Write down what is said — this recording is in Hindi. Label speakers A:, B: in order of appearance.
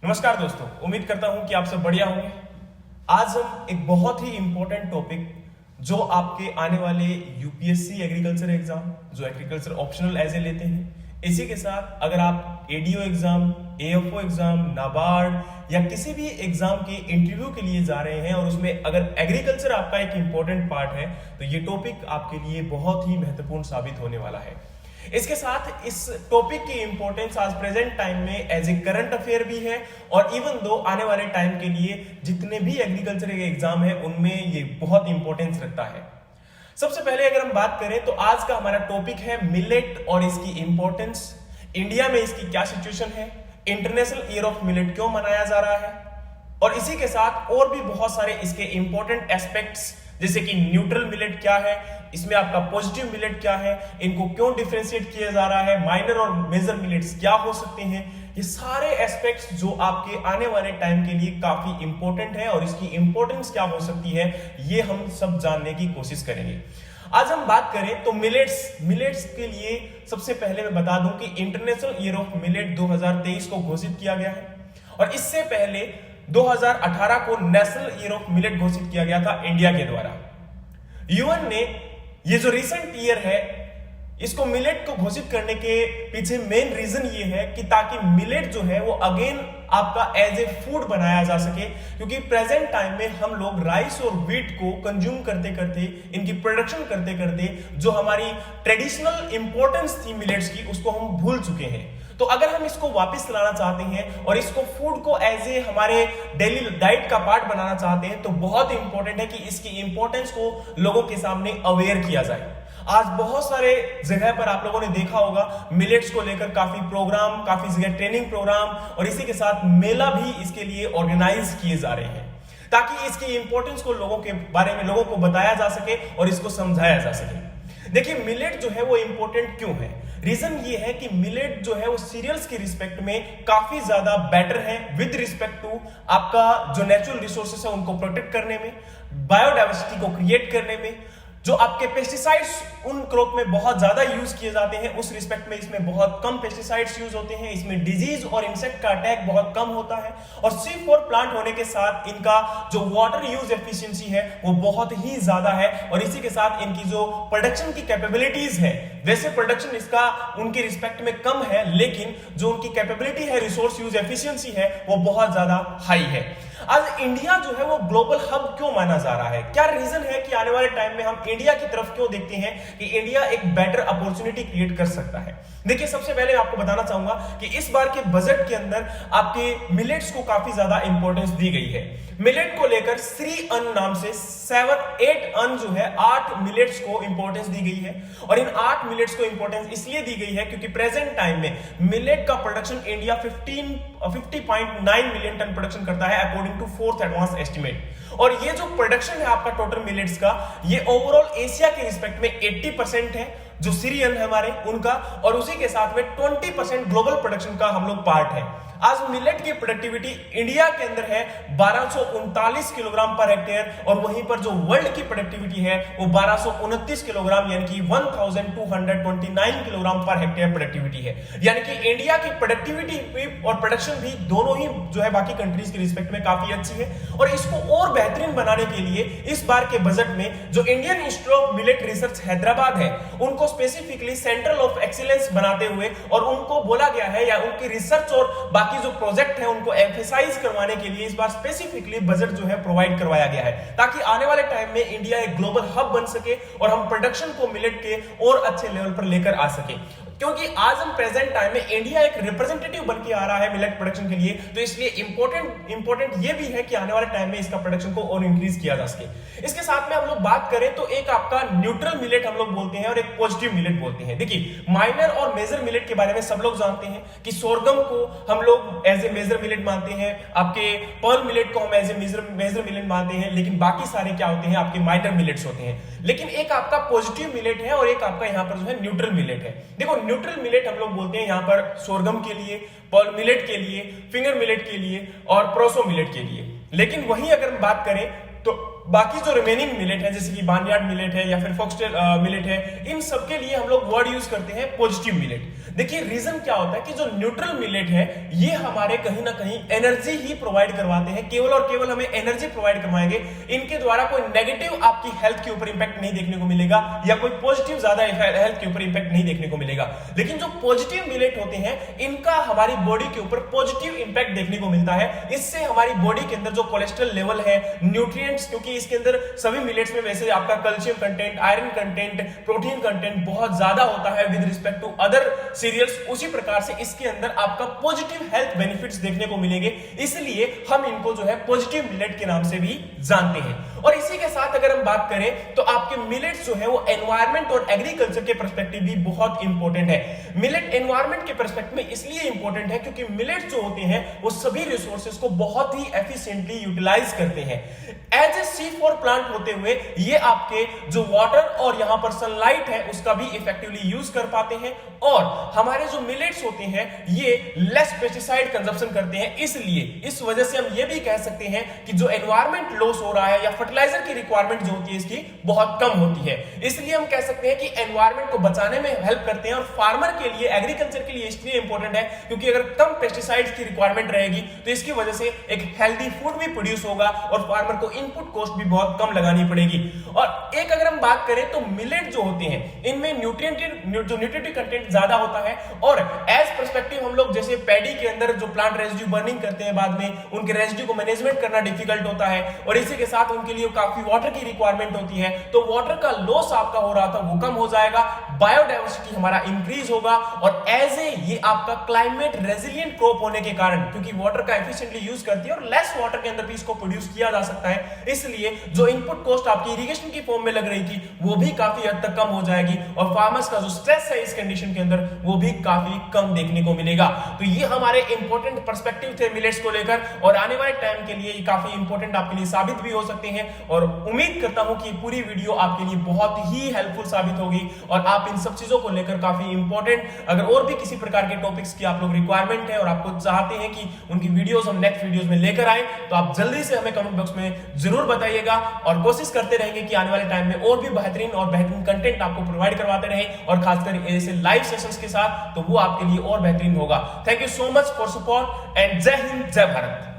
A: नमस्कार दोस्तों, उम्मीद करता हूं कि आप सब बढ़िया होंगे। आज हम एक बहुत ही इंपॉर्टेंट टॉपिक जो आपके आने वाले यूपीएससी एग्रीकल्चर एग्जाम जो एग्रीकल्चर ऑप्शनल एज ए लेते हैं, इसी के साथ अगर आप ADO exam, AFO exam, NABARD या किसी भी एग्जाम के इंटरव्यू के लिए जा रहे हैं और उसमें अगर एग्रीकल्चर आपका एक इंपॉर्टेंट पार्ट है तो ये टॉपिक आपके लिए बहुत ही महत्वपूर्ण साबित होने वाला है। इसके साथ इस टॉपिक की इंपॉर्टेंस आज प्रेजेंट टाइम में एज ए करंट अफेयर भी है और इवन दो आने वाले टाइम के लिए जितने भी एग्रीकल्चर के एग्जाम है उनमें ये बहुत इंपॉर्टेंस रखता है। सबसे पहले अगर हम बात करें तो आज का हमारा टॉपिक है मिलेट और इसकी इंपॉर्टेंस, इंडिया में इसकी क्या सिचुएशन है, इंटरनेशनल ईयर ऑफ मिलेट क्यों मनाया जा रहा है और इसी के साथ और भी बहुत सारे इसके इंपॉर्टेंट एस्पेक्ट्स जैसे कि न्यूट्रल मिलेट क्या है, इसमें आपका पॉजिटिव मिलेट क्या है, इनको क्यों डिफरेंशिएट किया जा रहा है, माइनर और मेजर मिलेट्स क्या हो सकते हैं, ये सारे एस्पेक्ट्स जो आपके आने वाले टाइम के लिए काफी इंपॉर्टेंट है और इसकी इंपॉर्टेंस क्या हो सकती है ये हम सब जानने की कोशिश करेंगे। आज हम बात करें तो मिलेट्स के लिए सबसे पहले मैं बता दूं कि इंटरनेशनल ईयर ऑफ मिलेट 2023 को घोषित किया गया है और इससे पहले 2018 को नेशनल ईयर ऑफ मिलेट घोषित किया गया था इंडिया के द्वारा। यूएन ने ये जो रिसेंट ईयर है इसको मिलेट को घोषित करने के पीछे मेन रीजन ये है कि ताकि मिलेट जो है वो अगेन आपका एज ए फूड बनाया जा सके, क्योंकि प्रेजेंट टाइम में हम लोग राइस और व्हीट को कंज्यूम करते करते इनकी प्रोडक्शन करते करते जो हमारी ट्रेडिशनल इंपॉर्टेंस थी मिलेट्स की उसको हम भूल चुके हैं। तो अगर हम इसको वापस लाना चाहते हैं और इसको फूड को एज ए हमारे डेली डाइट का पार्ट बनाना चाहते हैं तो बहुत इंपॉर्टेंट है कि इसकी इंपॉर्टेंस को लोगों के सामने अवेयर किया जाए। आज बहुत सारे जगह पर आप लोगों ने देखा होगा मिलेट्स को लेकर काफी प्रोग्राम, काफी जगह ट्रेनिंग प्रोग्राम और इसी के साथ मेला भी इसके लिए ऑर्गेनाइज किए जा रहे हैं ताकि इसकी इंपॉर्टेंस को लोगों के बारे में लोगों को बताया जा सके और इसको समझाया जा सके। देखिए मिलेट जो है वो इंपॉर्टेंट क्यों है, रीजन ये है कि मिलेट जो है वो सीरियल्स के रिस्पेक्ट में काफी ज्यादा बेटर है विद रिस्पेक्ट टू आपका जो नेचुरल रिसोर्सेस है उनको प्रोटेक्ट करने में, बायोडाइवर्सिटी को क्रिएट करने में। जो आपके पेस्टिसाइड्स उन क्रॉप में बहुत ज्यादा यूज किए जाते हैं उस रिस्पेक्ट में इसमें बहुत कम पेस्टिसाइड्स यूज होते हैं, इसमें डिजीज और इंसेक्ट का अटैक बहुत कम होता है और C4 प्लांट होने के साथ इनका जो वाटर यूज एफिशिएंसी है वो बहुत ही ज्यादा है और इसी के साथ इनकी जो प्रोडक्शन की कैपेबिलिटीज है, वैसे प्रोडक्शन इसका उनके रिस्पेक्ट में कम है लेकिन जो उनकी कैपेबिलिटी है, रिसोर्स यूज एफिशिएंसी है वो बहुत ज्यादा हाई है। आज इंडिया जो है वो ग्लोबल हब क्यों माना जा रहा है, क्या रीजन है कि आने वाले टाइम में हम इंडिया की तरफ क्यों देखते हैं कि इंडिया एक बेटर अपॉर्चुनिटी क्रिएट कर सकता है। देखिए सबसे पहले आपको बताना चाहूंगा कि इस बार के बजट के अंदर आपके मिलेट्स को काफी ज्यादा इंपॉर्टेंस दी गई है। मिलेट को लेकर श्री अन्न नाम से 7-8 अन्न जो है 8 मिलेट्स को इंपॉर्टेंस दी गई है और इन 8 मिलेट्स को इंपॉर्टेंस इसलिए दी गई है क्योंकि प्रेजेंट टाइम में मिलेट का production India 50.9 million ton production करता है according to fourth advance estimate और ये जो प्रोडक्शन है आपका टोटल मिलेट्स का ये ओवरऑल एशिया के रिस्पेक्ट में 80% है जो सीरियन है हमारे उनका और उसी के साथ में 20% ग्लोबल प्रोडक्शन का हम लोग पार्ट है। आज मिलेट की प्रोडक्टिविटी इंडिया के अंदर है 1239 किलोग्राम पर हेक्टेयर और वहीं पर जो वर्ल्ड की प्रोडक्टिविटी है वो 1229 किलोग्राम यानी कि 1229 किलोग्राम पर हेक्टेयर प्रोडक्टिविटी है। यानी कि इंडिया की प्रोडक्टिविटी और प्रोडक्शन भी दोनों ही जो है बाकी कंट्रीज के रिस्पेक्ट में काफी अच्छी है और इसको और बेहतरीन बनाने के लिए इस बार के बजट में जो Indian institute of millet research Hyderabad है उनको स्पेसिफिकली सेंट्रल ऑफ एक्सीलेंस बनाते हुए और उनको बोला गया है या उनकी रिसर्च और बाकी जो प्रोजेक्ट है उनको एम्फेसाइज करवाने के लिए इस बार स्पेसिफिकली बजट जो है प्रोवाइड करवाया गया है ताकि आने वाले टाइम में इंडिया एक ग्लोबल हब बन सके और हम प्रोडक्शन को मिलेट के और अच्छे लेवल पर लेकर आ सके। क्योंकि आज हम प्रेजेंट टाइम में इंडिया एक रिप्रेजेंटेटिव बन के आ रहा है मिलेट प्रोडक्शन के लिए तो इसलिए इंपॉर्टेंट ये भी है कि आने वाले टाइम में इसका प्रोडक्शन को और इंक्रीज किया जा सके। इसके साथ में हम लोग बात करें तो एक आपका न्यूट्रल मिलेट हम लोग बोलते हैं और एक पॉजिटिव मिलेट बोलते हैं। देखिए माइनर और मेजर मिलेट के बारे में सब लोग जानते हैं कि सोरगम को हम लोग एज ए मेजर मिलेट मानते हैं, आपके पर्ल मिलेट को हम एज ए मेजर मिलेट मानते हैं, लेकिन बाकी सारे क्या होते हैं आपके माइनर मिलेट्स होते हैं। लेकिन एक आपका पॉजिटिव मिलेट है और एक आपका यहाँ पर जो है न्यूट्रल मिलेट है। देखो न्यूट्रल मिलेट हम लोग बोलते हैं यहाँ पर सोरगम के लिए, पर्ल मिलेट के लिए, फिंगर मिलेट के लिए और प्रोसो मिलेट के लिए। लेकिन वहीं अगर हम बात करें तो बाकी जो रिमेनिंग मिलेट है जैसे कि बार्नयार्ड मिलेट है या फिर फॉक्सटेल मिलेट है, इन सब के लिए हम लोग वर्ड यूज करते हैं पॉजिटिव मिलेट। देखिए रीजन क्या होता है कि जो न्यूट्रल मिलेट है ये हमारे कहीं ना कहीं एनर्जी ही प्रोवाइड करवाते हैं, केवल और केवल हमें एनर्जी प्रोवाइड करवाएंगे। इनके द्वारा कोई नेगेटिव आपकी हेल्थ के ऊपर इंपैक्ट नहीं देखने को मिलेगा या कोई पॉजिटिव ज्यादा हेल्थ के ऊपर इंपैक्ट नहीं देखने को मिलेगा। लेकिन जो पॉजिटिव मिलेट होते हैं इनका हमारी बॉडी के ऊपर पॉजिटिव इंपैक्ट देखने को मिलता है। इससे हमारी बॉडी के अंदर जो कोलेस्ट्रॉल लेवल है, न्यूट्रिएंट्स, क्योंकि इसके अंदर सभी मिलेट्स में वैसे आपका calcium content, iron content, protein content बहुत ज्यादा होता है with respect to other cereals, उसी प्रकार से इसके अंदर आपका पॉजिटिव हेल्थ बेनिफिट्स देखने को मिलेंगे। इसलिए हम इनको जो है पॉजिटिव मिलेट के नाम से भी जानते हैं। और इसी के साथ अगर हम बात करें तो आपके मिलेट्स जो है वो एनवायरमेंट और एग्रीकल्चर के पर्सपेक्टिव भी बहुत इंपॉर्टेंट है। मिलेट एनवायरमेंट के पर्सपेक्टिव में इसलिए इंपॉर्टेंट है क्योंकि मिलेट जो होते हैं वो सभी रिसोर्सेज को बहुत ही एफिशिएंटली यूटिलाइज करते हैं। As a C four plant होते हुए ये आपके जो वाटर और यहां पर सनलाइट है उसका भी इफेक्टिवली यूज कर पाते हैं। और हमारे जो मिलेट्स होते हैं ये लेस पेस्टिसाइड कंजप्शन करते हैं, इसलिए इस वजह से हम ये भी कह सकते हैं कि जो एनवायरमेंट लॉस हो रहा है या फर्टिलाइजर की रिक्वायरमेंट जो होती है इसकी बहुत कम होती है। इसलिए हम कह सकते हैं कि एनवायरमेंट को बचाने में हेल्प करते हैं। और फार्मर के लिए, एग्रीकल्चर के लिए इसलिए इंपॉर्टेंट है क्योंकि अगर कम पेस्टिसाइड्स की रिक्वायरमेंट रहेगी तो इसकी वजह से एक हेल्दी फूड भी प्रोड्यूस होगा और फार्मर को इनपुट कॉस्ट भी बहुत कम लगानी पड़ेगी। और एक अगर हम बात करें तो मिलेट जो होते हैं इनमें न्यूट्रिएंट कंटेंट ज्यादा होता है। और एज पर्सपेक्टिव हम लोग जैसे पैडी के अंदर जो प्लांट रेजिड्यू बर्निंग करते हैं बाद में उनके रेजिड्यू को मैनेजमेंट करना डिफिकल्ट होता है और इसी के साथ उनके लिए काफी वाटर की रिक्वायरमेंट होती है। तो वाटर का लॉस आपका हो रहा था वो कम हो जाएगा, बायोडाइवर्सिटी हमारा इंक्रीज होगा। और एज ए ये आपका क्लाइमेट रेजिलिएंट क्रॉप होने के कारण, क्योंकि वाटर का एफिशिएंटली यूज करती है और लेस वाटर के अंदर भी इसको प्रोड्यूस किया जा सकता है, इसलिए जो इनपुट कॉस्ट आपकी इरिगेशन की फॉर्म में लग रही थी वो भी काफी हद तक कम हो जाएगी और फार्मर्स का जो स्ट्रेस है इस कंडीशन के अंदर वो भी काफी कम देखने को मिलेगा। तो ये हमारे इंपॉर्टेंट पर्सपेक्टिव थे मिलेट्स को लेकर और आने वाले टाइम के लिए ये काफी इंपॉर्टेंट आपके लिए साबित भी हो सकते हैं। और उम्मीद करता हूं कि पूरी वीडियो आपके लिए बहुत ही हेल्पफुल साबित होगी और आप इन सब चीजों को लेकर काफी इंपॉर्टेंट, अगर और भी किसी प्रकार के टॉपिक्स की आप लोग रिक्वायरमेंट है और आपको चाहते हैं कि उनकी वीडियोस हम नेक्स्ट वीडियोस में लेकर आए तो आप जल्दी से हमें कमेंट बॉक्स में जरूर बताइएगा और कोशिश करते रहेंगे कि आने वाले टाइम में और भी बेहतरीन कंटेंट आपको प्रोवाइड करवाते रहे और खासकर ऐसे लाइव सेशंस के साथ, तो वो आपके लिए और बेहतरीन होगा। Thank you so much for support and जय हिंद, जय भारत।